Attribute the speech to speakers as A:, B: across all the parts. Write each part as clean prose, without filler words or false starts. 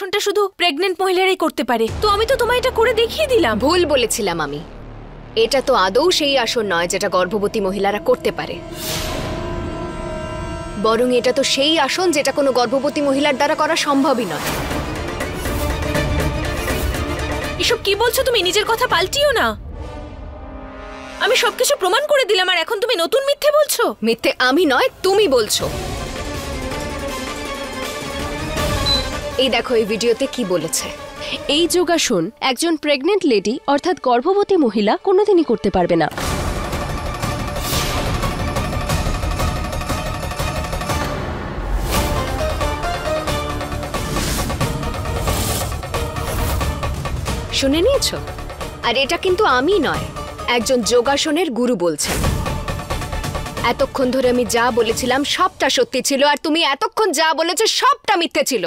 A: আসনটা শুধু প্রেগনেন্ট মহিলারাই করতে পারে, তো আমি তো তোমায় এটা করে দেখিয়ে দিলাম।
B: ভুল বলেছিলাম আমি। এটা তো আদৌ সেই আসন নয় যেটা গর্ভবতী মহিলারা করতে পারে, বরং এটা তো সেই আসন যেটা কোনো গর্ভবতী মহিলার দ্বারা করা সম্ভবই নয়।
A: এসব কি বলছো তুমি? নিজের কথা পাল্টিও না। আমি সবকিছু প্রমাণ করে দিলাম আর এখন তুমি নতুন মিথ্যে বলছো।
B: মিথ্যে আমি নয়, তুমি বলছো। এই দেখো এই ভিডিওতে কি বলেছে।
C: এই যোগাসন একজন প্রেগনেন্ট লেডি অর্থাৎ গর্ভবতী মহিলা কোনোদিনই করতে পারবে না।
B: শুনে নিয়েছো? আর এটা কিন্তু আমি নয়, একজন যোগাসনের গুরু বলছেন। এতক্ষণ ধরে আমি যা বলেছিলাম সবটা সত্যি ছিল, আর তুমি এতক্ষণ যা বলেছো সবটা মিথ্যে ছিল।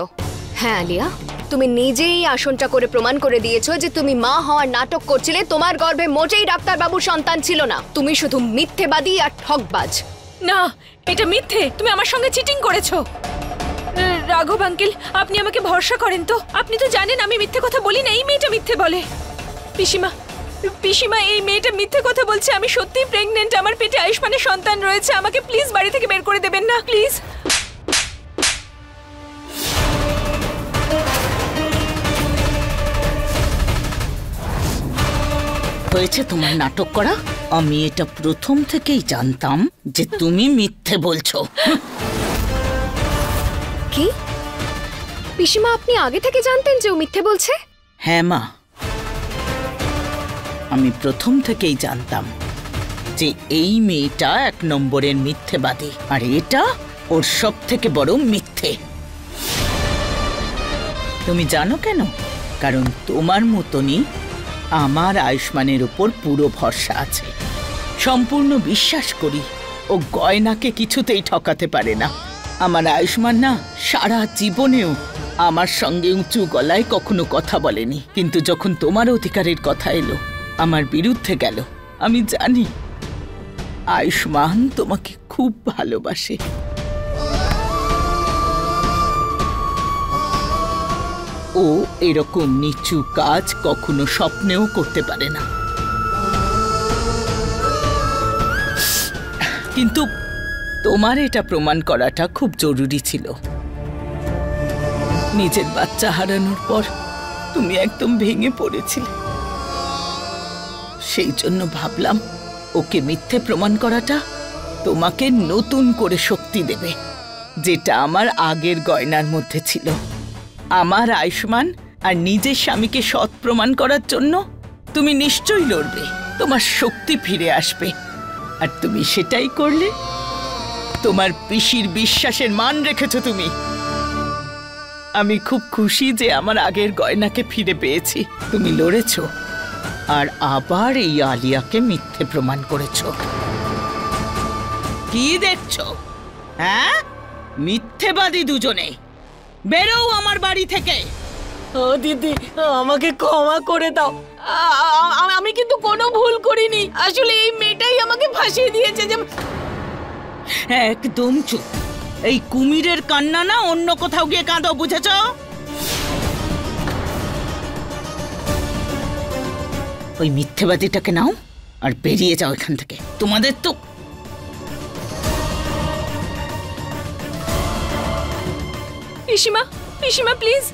B: হ্যাঁ আলিয়া, তুমি নিজেই আসনটা করে প্রমাণ করে দিয়েছো যে তুমি মা হওয়ার নাটক করছিলে। তোমার গর্ভে মোটেই ডাক্তারবাবুর সন্তান ছিল না। তুমি শুধু মিথ্যেবাদী আর ঠকবাজ।
A: না, এটা মিথ্যে। তুমি আমার সঙ্গে চিটিং করেছো। রাঘব আঙ্কেল, আপনি আমাকে ভরসা করেন তো? আপনি তো জানেন আমি মিথ্যে কথা বলি না। এই মেয়েটা মিথ্যে বলে। পিসিমা, পিসিমা, এই মেয়েটা মিথ্যে কথা বলছে। আমি সত্যিই প্রেগনেন্ট। আমার পেটে আয়ুষ্মানের সন্তান রয়েছে। আমাকে প্লিজ বাড়ি থেকে বের করে দেবেন না, প্লিজ।
D: হয়েছে তোমার নাটক করা। আমি এটা প্রথম থেকেই জানতাম যে তুমি মিথ্যে বলছো।
B: কি পিসিমা, আপনি আগে থেকে জানতেন যে ও মিথ্যে বলছে?
D: হ্যাঁ মা, আমি প্রথম থেকেই জানতাম যে এই মেয়েটা এক নম্বরের মিথ্যেবাদী, আর এটা ওর সব থেকে বড় মিথ্যে। তুমি জানো কেন? কারণ তোমার মতনই আমার আয়ুষ্মানের উপর পুরো ভরসা আছে। সম্পূর্ণ বিশ্বাস করি ও গয়নাকে কিছুতেই ঠকাতে পারে না। আমার আয়ুষ্মান না সারা জীবনেও আমার সঙ্গে উঁচু গলায় কখনো কথা বলেনি, কিন্তু যখন তোমার অধিকারের কথা এলো আমার বিরুদ্ধে গেল। আমি জানি আয়ুষ্মান তোমাকে খুব ভালোবাসে। ও এরকম নিচু কাজ কখনো স্বপ্নেও করতে পারে না। কিন্তু তোমার এটা প্রমাণ করাটা খুব জরুরি ছিল। নিজের বাচ্চা হারানোর পর তুমি একদম ভেঙে পড়েছিলে। সেই জন্য ভাবলাম ওকে মিথ্যে প্রমাণ করাটা তোমাকে নতুন করে শক্তি দেবে, যেটা আমার আগের গয়নার মধ্যে ছিল। আমার আয়ুষ্মান আর নিজের স্বামীকে সৎ প্রমাণ করার জন্য তুমি নিশ্চয়ই লড়বে, তোমার শক্তি ফিরে আসবে। আর তুমি সেটাই করলে। তোমার পিসির বিশ্বাসের মান রেখেছো তুমি। আমি খুব খুশি যে আমার আগের গয়নাকে ফিরে পেয়েছি। তুমি লড়েছো আর আবার এই আলিয়াকে মিথ্যে প্রমাণ করেছো। কি দেখছো? হ্যাঁ, মিথ্যেবাদী দুজনে। বেরো আমার বাড়ি থেকে।
A: ও দিদি, আমাকে ক্ষমা করে দাও। আমি কিন্তু কোনো ভুল করিনি। আসলে এই মেয়েটাই আমাকে ফাঁসিয়ে দিয়েছে। যে
D: একদম চুপ। এই কুমিরের কান্না না অন্য কোথাও গিয়ে কাঁদো, বুঝেছ? ওই মিথ্যেবাদীটাকে নাও আর বেরিয়ে যাও এখান থেকে। তোমাদের তো
A: পিসিমা, পিসিমা প্লিজ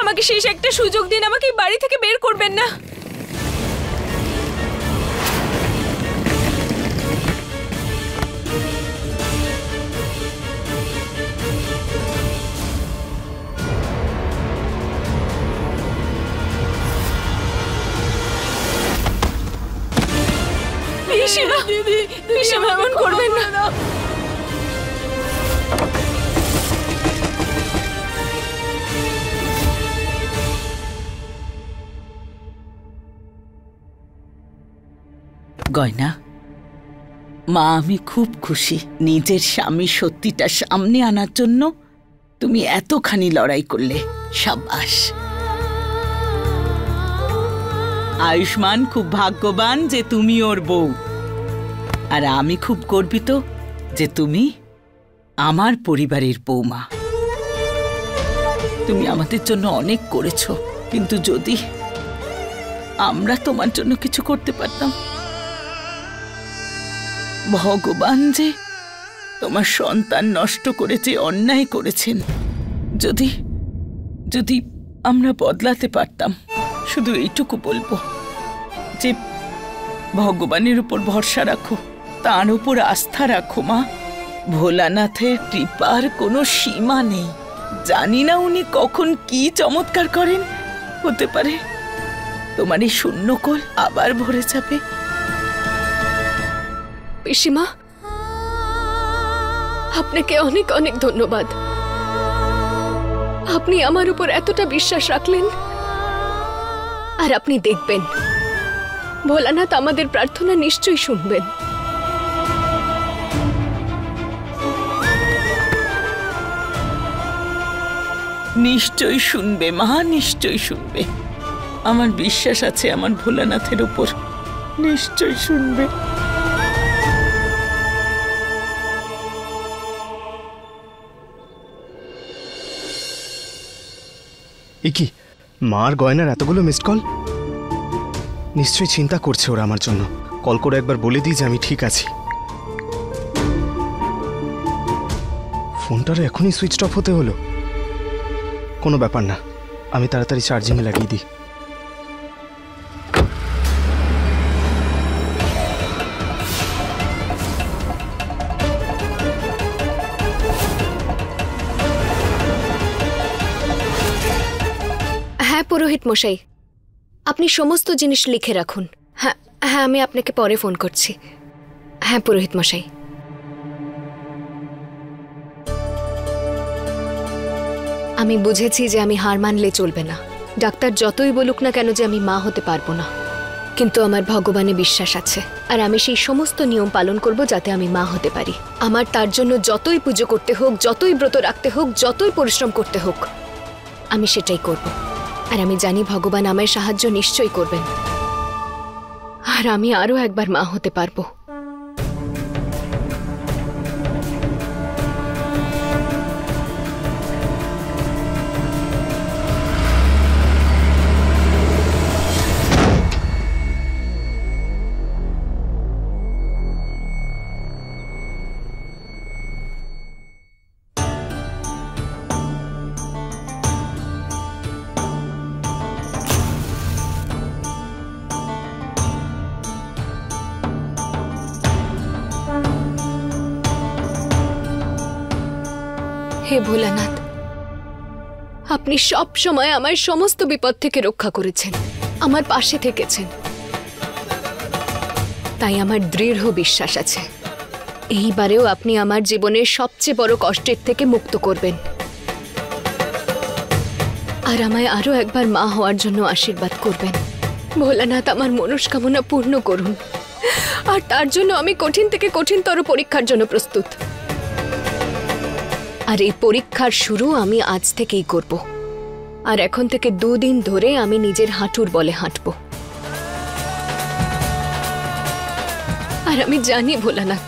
A: আমাকে শেষ একটা সুযোগ দিন। আমাকে বাড়ি থেকে বের করবেন না। পিসিমা, দিদি, পিসিমা এমন করবেন না।
D: গয়না মা, আমি খুব খুশি নিজের স্বামী সত্যিটা সামনে আনার জন্য তুমি এতখানি লড়াই করলে। সাবাস। আয়ুষ্মান খুব ভাগ্যবান যে তুমি ওর বউ, আর আমি খুব গর্বিত যে তুমি আমার পরিবারের বৌমা। তুমি আমাদের জন্য অনেক করেছো, কিন্তু যদি আমরা তোমার জন্য কিছু করতে পারতাম। ভগবান যে তোমার সন্তান নষ্ট করে যে অন্যায় করেছেন, যদি যদি আমরা বদলাতে পারতাম। শুধু এইটুকু বলবো যে ভগবানের উপর ভরসা রাখো, তার উপর আস্থা রাখো মা। ভোলানাথের কৃপার কোনো সীমা নেই। জানি না উনি কখন কি চমৎকার করেন। হতে পারে তোমার এই শূন্যকোল আবার ভরে যাবে।
B: পিসিমা, আপনাকে অনেক অনেক ধন্যবাদ। আপনি আমার উপর এতটা বিশ্বাস রাখলেন, আর আপনি দেখবেন ভোলানাথ আমাদের প্রার্থনা নিশ্চয়ই শুনবেন।
D: নিশ্চয়ই শুনবে মা, নিশ্চয়ই শুনবে। আমার বিশ্বাস আছে আমার ভোলানাথের উপর, নিশ্চয়ই শুনবে।
E: এ কি, মার গয়নার এতগুলো মিসড কল? নিশ্চয়ই চিন্তা করছে ওরা আমার জন্য। কল করে একবার বলে দিই যে আমি ঠিক আছি। ফোনটার এখনই সুইচ অফ হতে হলো। কোনো ব্যাপার না, আমি তাড়াতাড়ি চার্জিংয়ে লাগিয়ে দিই।
B: হ্যাঁ পুরোহিত মশাই, আপনি সমস্ত জিনিস লিখে রাখুন। হ্যাঁ হ্যাঁ, আমি আপনাকে পরে ফোন করছি। হ্যাঁ পুরোহিত মশাই। আমি বুঝেছি যে আমি হার মানলে চলবে না। ডাক্তার যতই বলুক না কেন যে আমি মা হতে পারবো না, কিন্তু আমার ভগবানে বিশ্বাস আছে, আর আমি সেই সমস্ত নিয়ম পালন করব যাতে আমি মা হতে পারি। আমার তার জন্য যতই পুজো করতে হোক, যতই ব্রত রাখতে হোক, যতই পরিশ্রম করতে হোক, আমি সেটাই করব। আর আমি জানি ভগবান আমায় সাহায্য নিশ্চয়ই করবেন, আর আমি আরো একবার মা হতে পারবো। হে ভোলানাথ, আপনি সব সময় আমার সমস্ত বিপদ থেকে রক্ষা করেছেন, আমার পাশে থেকেছেন। তাই আমার দৃঢ় বিশ্বাস আছে এইবারেও আপনি আমার জীবনের সবচেয়ে বড় কষ্টের থেকে মুক্ত করবেন, আর আমায় আরো একবার মা হওয়ার জন্য আশীর্বাদ করবেন। ভোলানাথ আমার মনস্কামনা পূর্ণ করুন, আর তার জন্য আমি কঠিন থেকে কঠিনতর পরীক্ষার জন্য প্রস্তুত। আর এই পরীক্ষার শুরু আমি আজ থেকেই করব, আর এখন থেকে 2 দিন ধরে আমি নিজের হাঁটুর বলে হাঁটব। আর আমি জানি ভোলানাথ,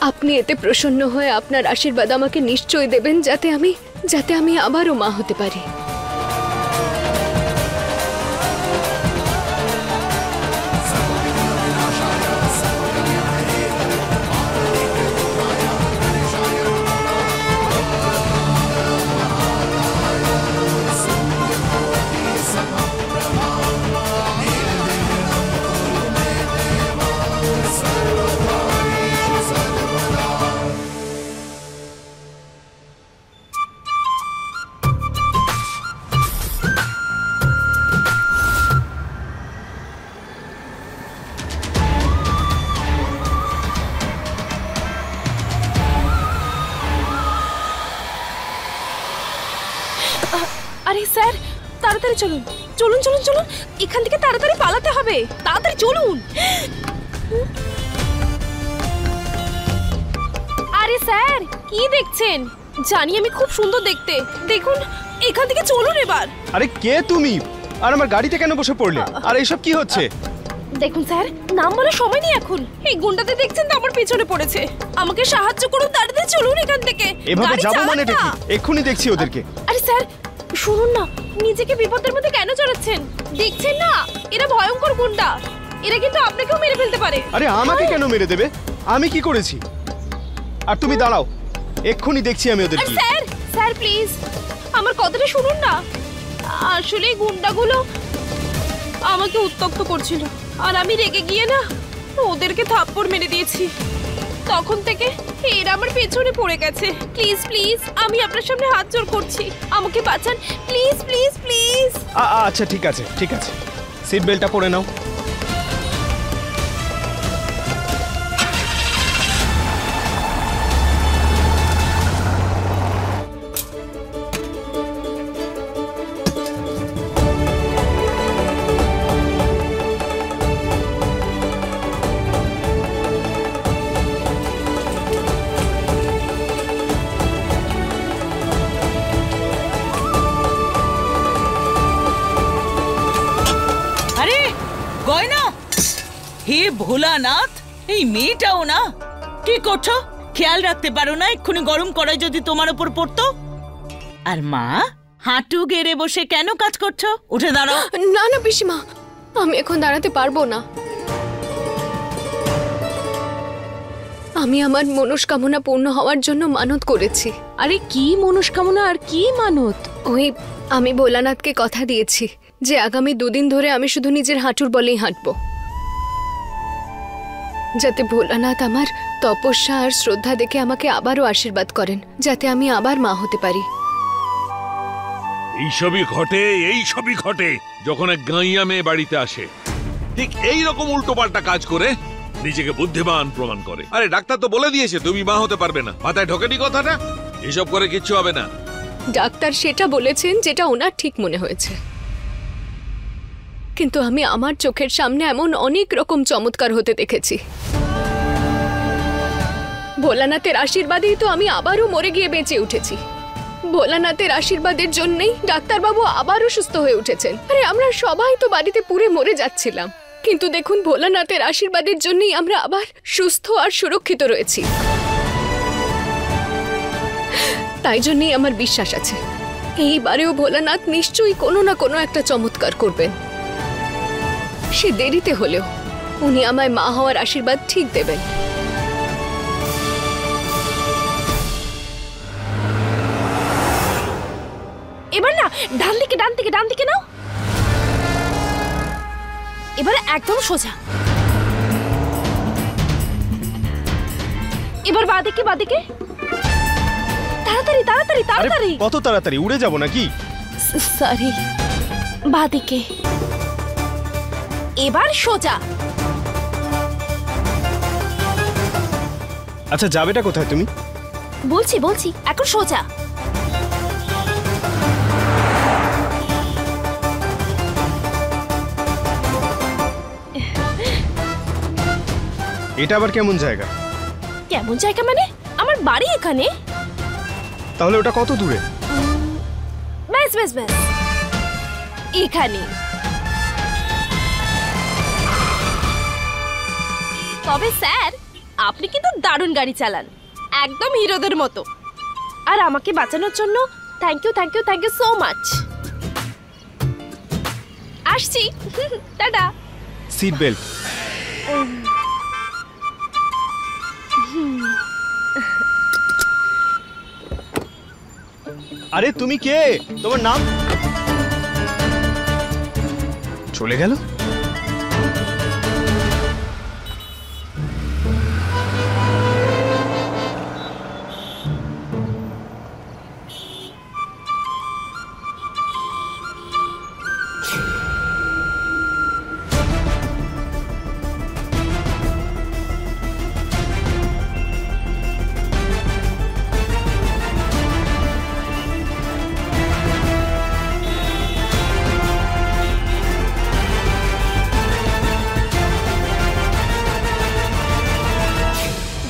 B: আপনি এতে প্রসন্ন হয়ে আপনার আশীর্বাদ আমাকে নিশ্চয়ই দেবেন, যাতে আমি আবারও মা হতে পারি।
A: আরে স্যার, তাড়াতাড়ি চলুন চলুন চলুন চলুন, এখান থেকে তাড়াতাড়ি পালাতে হবে, তাড়াতাড়ি চলুন। আরে স্যার, কি দেখছেন? জানি আমি খুব সুন্দর দেখতে, দেখুন এখান থেকে চলুন এবার।
E: আরে কে তুমি? আর আমার গাড়িতে কেন বসে পড়লে? আর এসব কি হচ্ছে?
A: দেখুন স্যার, নাম বলার সময় নেই এখন। এই গুন্ডাতে দেখছেন তো আমার পেছনে পড়েছে। আমাকে সাহায্য করুন, তাড়াতাড়ি চলুন এখান থেকে।
E: এভাবে
A: গাড়ি
E: যাবো
A: চালান
E: মানেটা
A: না।
E: কি? এক্ষুনি দেখছি ওদেরকে।
A: আরে স্যার শুনুন না, নিজেকে বিপদের মধ্যে কেন জড়াচ্ছেন? দেখছেন না এরা ভয়ঙ্কর গুন্ডা, এরা কিন্তু আপনাকেও মেরে ফেলতে পারে।
E: আরে আমাকে কেন মেরে দেবে? আমি কি করেছি? আর তুমি দাঁড়াও, এক্ষুনি দেখছি আমি ওদের
A: আরে
E: কি।
A: স্যার, স্যার প্লিজ আমার কথাটা শুনুন না। আসলে এই গুন্ডাগুলো আমাকে উত্ত্যক্ত করছিল, আর আমি রেগে গিয়ে না ওদেরকে থাপ্পড় মেরে দিয়েছি। তখন থেকে এরা আমার পেছনে পড়ে গেছে। প্লিজ প্লিজ আমি আপনার সামনে হাত জোড় করছি, আমাকে বাঁচান প্লিজ প্লিজ প্লিজ।
E: আচ্ছা ঠিক আছে ঠিক আছে, সিট বেল্টটা পরে নাও।
D: আরে গয়না, হে ভোলানাথ, এই মেয়েটাও না। কি করছো? খেয়াল রাখতে পারো না? এক্ষুনি গরম কড়াই যদি তোমার উপর পড়তো। আর মা, হাঁটু গেড়ে বসে কেন কাজ করছো? উঠে দাঁড়াও।
B: না না পিসিমা, আমি এখন দাঁড়াতে পারবো না। আমি আমার মনস্কামনা পূর্ণ হওয়ার জন্য মানত করেছি।
C: আরে কি মনস্কামনা আর কি মানত?
B: ওই আমি ভোলানাথকে কথা দিয়েছি যে আগামী 2 দিন ধরে আমি শুধু নিজের হাঁটুর বলেই হাঁটবো, যাতে ভোলানাথ আমার তপস্যা আর শ্রদ্ধা দেখে আমাকে আবারও আশীর্বাদ করেন, যাতে আমি আবার মা হতে পারি।
F: এইসবই ঘটে যখন এক গাঁইয়া মেয়ে বাড়িতে আসে, ঠিক এই রকম উল্টোপাল্টা কাজ করে নিজেকে বুদ্ধিমান প্রমাণ করে। আরে ডাক্তার তো বলে দিয়েছে তুমি মা হতে পারবে না, মাথায় ঢোকেনি কথাটা? এসব করে কিচ্ছু হবে না।
B: ডাক্তার সেটা বলেছেন যেটা ওনার ঠিক মনে হয়েছে, কিন্তু আমি আমার চোখের সামনে এমন অনেক রকম চমৎকার হতে দেখেছি। ভোলানাথের আশীর্বাদেই তো আমি আবারও মরে গিয়ে বেঁচে উঠেছি। ভোলানাথের আশীর্বাদের জন্যই ডাক্তারবাবু আবারও সুস্থ হয়ে উঠেছেন। আরে আমরা সবাই তো বাড়িতে পুড়ে মরে যাচ্ছিলাম, কিন্তু দেখুন ভোলানাথের আশীর্বাদের জন্যই আমরা আবার সুস্থ আর সুরক্ষিত রয়েছি। তাই জন্যই আমার বিশ্বাস আছে এইবারেও ভোলানাথ নিশ্চয়ই কোনো না কোনো একটা চমৎকার করবেন। সে দেরিতে হলেও উনি আমায় মা হওয়ার আশীর্বাদ ঠিক দেবেন।
A: এবার না ডান দিকে ডান দিকে ডান দিকে নাও, এবারে একদম সোজা। এবার বাঁদিকে বাঁদিকে, তাড়াতাড়ি তাড়াতাড়ি
E: আরে
A: তাড়াতাড়ি।
E: কত তাড়াতাড়ি? উড়ে যাবো নাকি?
A: সরি, বাঁদিকে। এবার সোজা।
E: আচ্ছা যাবেটা কোথায় তুমি?
A: বলছি বলছি, এখন সোজা।
E: এটা আবার কেমন জায়গা?
A: কেমন জায়গা মানে? আমার বাড়ি এখানে।
E: তাহলে ওটা কত দূরে?
A: ব্যাস ব্যাস ব্যাস, এখানে। তবে স্যার আপনি কিন্তু দারুণ গাড়ি চালান, একদম হিরোদের মতো। আর আমাকে বাঁচানোর জন্য thank you thank you thank you so much. আসছি, টাটা।
E: Seat belt. আরে তুমি কে? তোমার নাম? চলে গেল।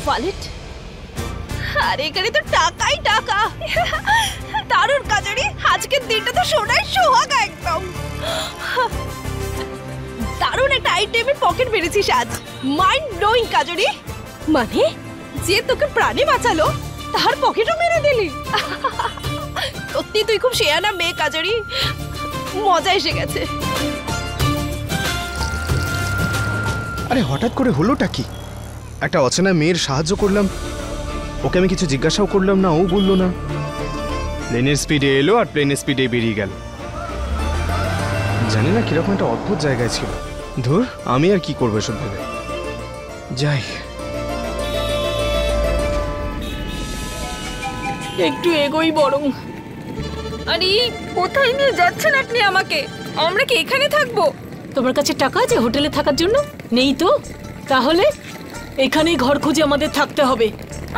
A: ওয়ালেট, আর এখানে তো টাকাই টাকা। দারুণ কাজেরই, আজকের দিনটা তো সোনায় সোহাগা একদম।
G: দারুণ একটা আইটেমের পকেট বেড়েছিস আজ। Mind blowing Kajari. মানে যে তোকে প্রাণে বাঁচালো তার পকেটও মেরে দিলি। সত্যি তুই খুব শেয়ানা মেয়ে কাজরি, মজা এসে গেছে।
E: আরে হঠাৎ করে হলোটা কি? একটা অচেনা মেয়ের সাহায্য করলাম, ওকে আমি কিছু জিজ্ঞাসাও করলাম না, ও বললো না। প্লেনের স্পিডে এলো আর প্লেনের স্পিডে বেরিয়ে গেল। জানি না কিরকম একটা অদ্ভুত জায়গায় ছিল। ধুর, আমি আর কি করবো এসব ভেবে। যাই,
A: একটু এগোই বরং। আরে কোথায় নিয়ে যাচ্ছেন আপনি আমাকে? আমরা কি এখানে থাকবো?
H: তোমার কাছে টাকা আছে হোটেলে থাকার জন্য? নেই তো? তাহলে এখানেই ঘর খুঁজে আমাদের থাকতে হবে।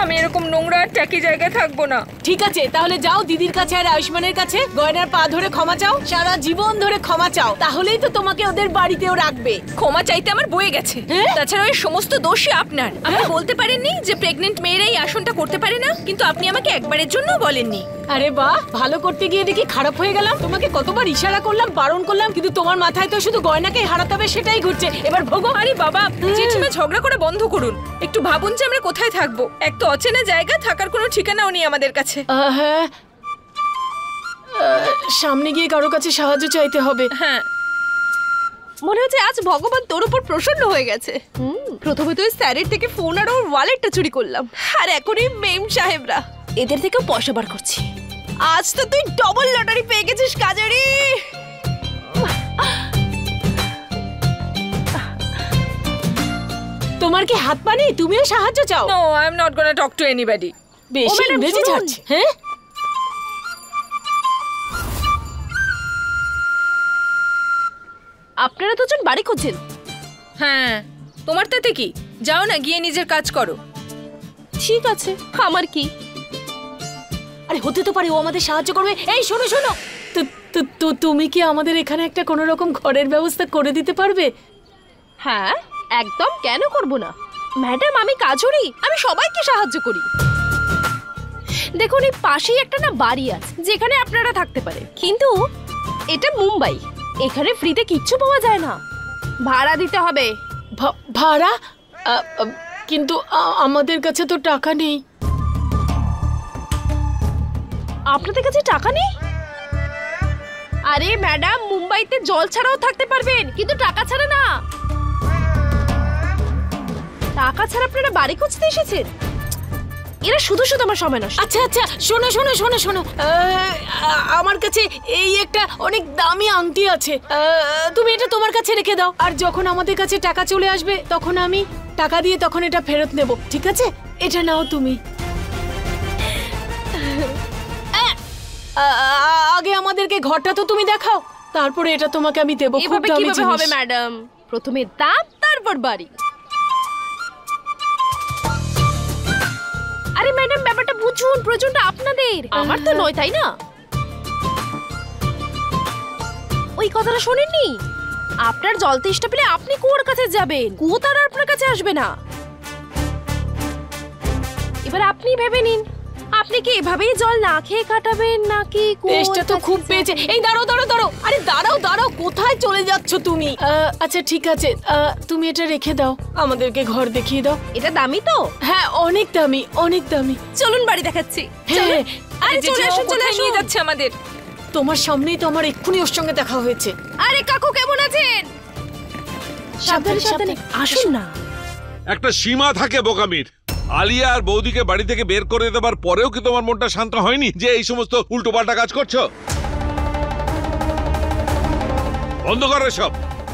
A: আমি এরকম নোংরা আর ট্যাকি জায়গায় থাকবো না।
H: ঠিক আছে, তাহলে যাও দিদির কাছে আর আয়ুষ্মানের কাছে গয়নার পা ধরে ক্ষমা চাও, সারা জীবন ধরে ক্ষমা চাও, তাহলেই তো তোমাকে ওদের বাড়িতেও রাখবে।
A: ক্ষমা চাইতে আমার বয়ে গেছে।
H: হ্যাঁ?
A: তাছাড়া ওই সমস্ত দোষই আপনার। আপনি বলতে পারেননি যে প্রেগনেন্ট মেয়েরা এই আসনটা করতে পারে না, কিন্তু আপনি আমাকে একবারের জন্য বলেননি।
H: আরে বাহ, ভালো করতে গিয়ে দেখি খারাপ হয়ে গেলাম। তোমাকে কতবার ইশারা করলাম, বারণ করলাম, কিন্তু তোমার মাথায় তো শুধু গয়নাকে হারাতে হবে সেটাই ঘুরছে। এবার ভোগো।
A: আরে বাবা, জেঠিমা ঝগড়া করে বন্ধ করুন। একটু ভাবুন যে আমরা কোথায় থাকবো। এক তো অচেনা জায়গা, থাকার কোনো ঠিকানাও নেই আমাদের কাছে।
H: হ্যাঁ, সামনে গিয়ে কারো কাছে সাহায্য চাইতে হবে।
A: হ্যাঁ,
G: মনে হচ্ছে আজ ভগবান তোর উপর প্রসন্ন হয়ে গেছে। প্রথমে তুই স্যারের থেকে ফোন আর ওর ওয়ালেটটা চুরি করলাম, আর এখনই মেম সাহেবরা এদের থেকেও পয়সা বার করছি। আজ তো তুই ডবল লটারি পেয়ে গেছিস কাজরি।
H: তোমার কি হাত পা নেই? তুমিও সাহায্য চাও?
A: No, I am not gonna talk to anybody.
H: বেশি
G: ম্যাডাম,
H: ইংরেজি
G: শুনুন।
H: ছাড়ছে। হ্যাঁ,
G: আপনারা দুজন বাড়ি খুঁজছেন?
A: হ্যাঁ, তোমার তাতে কি? যাও না, গিয়ে নিজের কাজ করো।
G: ঠিক আছে, আমার কি?
H: আরে হতে তো পারে ও আমাদের সাহায্য করবে। এই শোনো শোনো, তো তুমি কি আমাদের এখানে একটা কোনো রকম ঘরের ব্যবস্থা করে দিতে পারবে?
G: হ্যাঁ, একদম, কেন করব না? ম্যাডাম, আমি কাজরি, আমি সবাইকে সাহায্য করি। দেখুন, এই পাশেই একটা না বাড়ি আছে যেখানে আপনারা থাকতে পারেন, কিন্তু এটা মুম্বাই, এখানে ফ্রিতে কিচ্ছু পাওয়া যায় না, ভাড়া দিতে হবে।
H: ভাড়া? কিন্তু আমাদের কাছে তো টাকা নেই।
G: আপনাদের কাছে টাকা নেই? আরে ম্যাডাম, মুম্বাইতে জল ছাড়াও থাকতে পারবেন, কিন্তু টাকা ছাড়া না। টাকা ছাড়া আপনারা বাড়ি খুঁজতে এসেছেন? এরা শুধু শুধু আমার সময় নষ্ট।
H: আচ্ছা আচ্ছা, শোনো শোনো শোনো শোনো, আমার কাছে এই একটা অনেক দামি আংটি আছে, তুমি এটা তোমার কাছে রেখে দাও, আর যখন আমাদের কাছে টাকা চলে আসবে তখন আমি টাকা দিয়ে তখন এটা ফেরত নেব, ঠিক আছে? এটা নাও তুমি। আগে আমাদেরকে ঘরটা তো তুমি দেখাও, তারপরে এটা তোমাকে আমি দেবো। খুব
G: এভাবে
H: দামি
G: কিভাবে হবে
H: জিনিস।
G: ম্যাডাম? প্রথমে দাম, তারপর বাড়ি। আরে ম্যাডাম, ব্যাপারটা বুঝুন, প্রয়োজনটা আপনাদের, আমার তো নয়, তাই না? ওই কথাটা শোনেননি? আপনার জল তেষ্টা পেলে আপনি কুয়োর কাছে যাবেন, কুয়ো তার আপনার কাছে আসবে না। এবার আপনি ভেবে নিন, আপনি কি এভাবেই জল না খেয়ে কাটাবেন নাকি
H: টেস্টটা তো খুব পেয়েছে। এই দাঁড়াও দাঁড়াও দাঁড়াও, আরে দাঁড়াও দাঁড়াও, কোথায় চলে যাচ্ছ তুমি? আচ্ছা ঠিক আছে, তুমি এটা রেখে দাও, আমাদেরকে ঘর দেখিয়ে দাও।
G: এটা দামি তো?
H: হ্যাঁ, অনেক দামি, অনেক দামি।
G: চলুন বাড়ি দেখাচ্ছি।
H: হ্যাঁ,
G: আরে চলে আসুন, চলে
A: কোথায়
G: আসুন।
A: নিয়ে যাচ্ছে আমাদের?
H: তোমার সামনেই তো আমার এক্ষুনি ওর সঙ্গে দেখা হয়েছে।
G: আরে কাকু, কেমন আছেন? সাবধানে সাবধানে আসুন না।
F: একটা সীমা থাকে বোকামির। আলিয়া আর বৌদিকে বাড়ি থেকে বের করে দেবার পরেও কি তোমার মনটা শান্ত হয়নি যে এই সমস্ত উল্টোপাল্টা কাজ করছো? বন্ধ করো সব।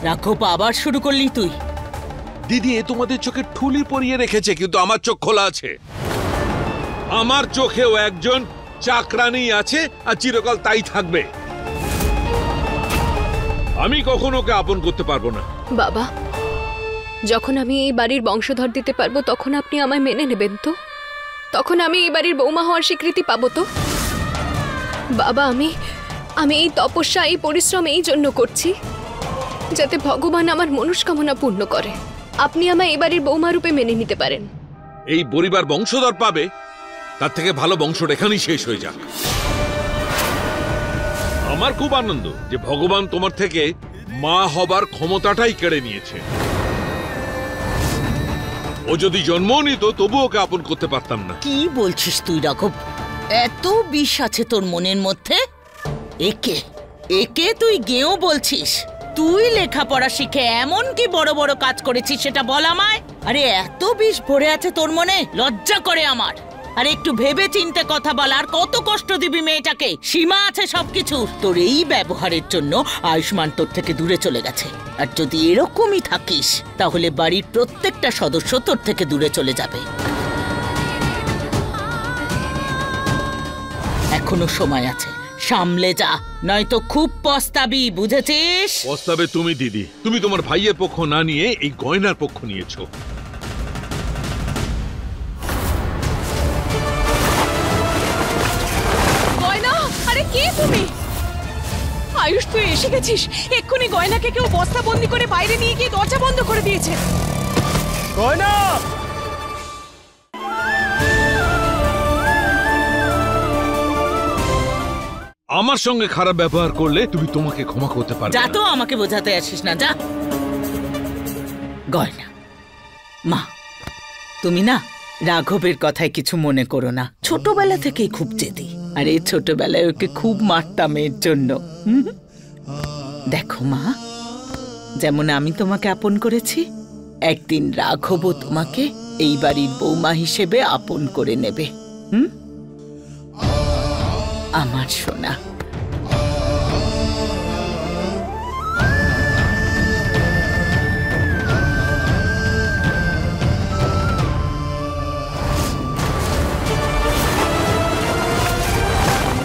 D: রাঘব, আবার শুরু করলি তুই?
F: দিদি, এ তোমাদের চোখে ঠুলি পরিয়ে রেখেছে, কিন্তু আমার চোখ খোলা আছে। আমার চোখেও একজন চাকরানি আছে, আর চিরকাল তাই থাকবে। আমি কখনো ওকে আপন করতে পারবো না।
B: বাবা, যখন আমি এই বাড়ির বংশধর দিতে পারবো তখন আপনি আমায় মেনে নেবেন তো? তখন আমি এই বাড়ির বৌমা হওয়ার স্বীকৃতি পাবো তো? বাবা, আমি এই তপস্যা, এই পরিশ্রম এই জন্য করছি যাতে ভগবান আমার মনস্কামনা পূর্ণ করে। আপনি আমায় এই বাড়ির বৌমা রূপে মেনে নিতে পারেন।
F: এই পরিবার বংশধর পাবে, তার থেকে ভালো বংশটা এখানেই শেষ হয়ে যাক। আমার খুব আনন্দ যে ভগবান তোমার থেকে মা হবার ক্ষমতাটাই কেড়ে নিয়েছে। ও যদি জন্ম নিত তবু ওকে আপন করতে পারতাম না।
D: কি বলছিস তুই রাঘব? এত বিষ আছে তোর মনের মধ্যে? একে একে তুই গেঁয়ো বলছিস? তুই লেখাপড়া শিখে এমন কি বড় বড় কাজ করেছিস সেটা বল আমায়। আরে এত বিষ ভরে আছে তোর মনে, লজ্জা করে আমার। আরে একটু ভেবে চিন্তে কথা বল। আর কত কষ্ট দিবি মেয়েটাকে? সীমা আছে সবকিছু। তোর এই ব্যবহারের জন্য আয়ুষ্মান তোর থেকে দূরে চলে গেছে। আর যদি এরকমই থাকিস তাহলে বাড়ির প্রত্যেকটা সদস্য তোর থেকে দূরে চলে যাবে। এখনো সময় আছে, সামলে যা, নয়তো খুব পস্তাবি, বুঝেছিস?
F: পস্তাবে তুমি দিদি। তুমি তোমার ভাইয়ের পক্ষ না নিয়ে এই গয়নার পক্ষ নিয়েছো।
A: গয়না, আরে কে তুমি? আয়ুষ, তুই এসে গেছিস। এক্ষুনি গয়নাকে কেউ বস্তা বন্দি করে বাইরে নিয়ে গিয়ে দরজা বন্ধ করে দিয়েছে।
E: গয়না!
F: আমার সঙ্গে খারাপ ব্যবহার করলে তুমি তোমাকে ক্ষমা করতে পারবে
D: যা
F: না।
D: তো, আমাকে বোঝাতে আসিস না, যা। গয়না, মা তুমি না রাঘবের কথায় কিছু মনে করো না। ছোটবেলা থেকেই খুব জেদি। আর এই ছোটবেলায় ওকে খুব মারতাম এর জন্য। দেখো মা, যেমন আমি তোমাকে আপন করেছি, একদিন রাঘবও তোমাকে এই বাড়ির বৌমা হিসেবে আপন করে নেবে। আমার সোনা।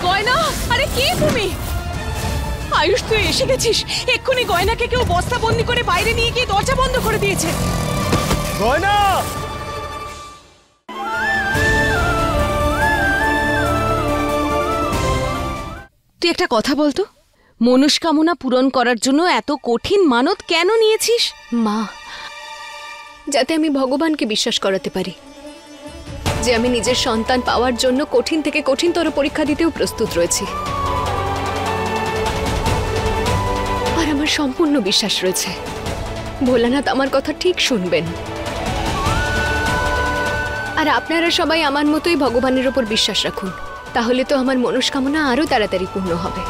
A: গয়না, আরে কে তুমি? আয়ুষ, তুই এসে গেছিস। এক্ষুনি গয়নাকে কেউ বস্তা বন্দি করে বাইরে নিয়ে গিয়ে দরজা বন্ধ করে দিয়েছে।
E: গয়না!
C: তুই একটা কথা বলতো, মনস্কামনা পূরণ করার জন্য এত কঠিন মানত কেন নিয়েছিস?
B: মা, যাতে আমি ভগবানকে বিশ্বাস করাতে পারি যে আমি নিজের সন্তান পাওয়ার জন্য কঠিন থেকে কঠিনতর পরীক্ষা দিতেও প্রস্তুত রয়েছি। আর আমার সম্পূর্ণ বিশ্বাস রয়েছে ভোলানাথ আমার কথা ঠিক শুনবেন। আর আপনারা সবাই আমার মতোই ভগবানের উপর বিশ্বাস রাখুন, তাহলে তো আমার মনস্কামনা আরো তাড়াতাড়ি পূর্ণ হবে।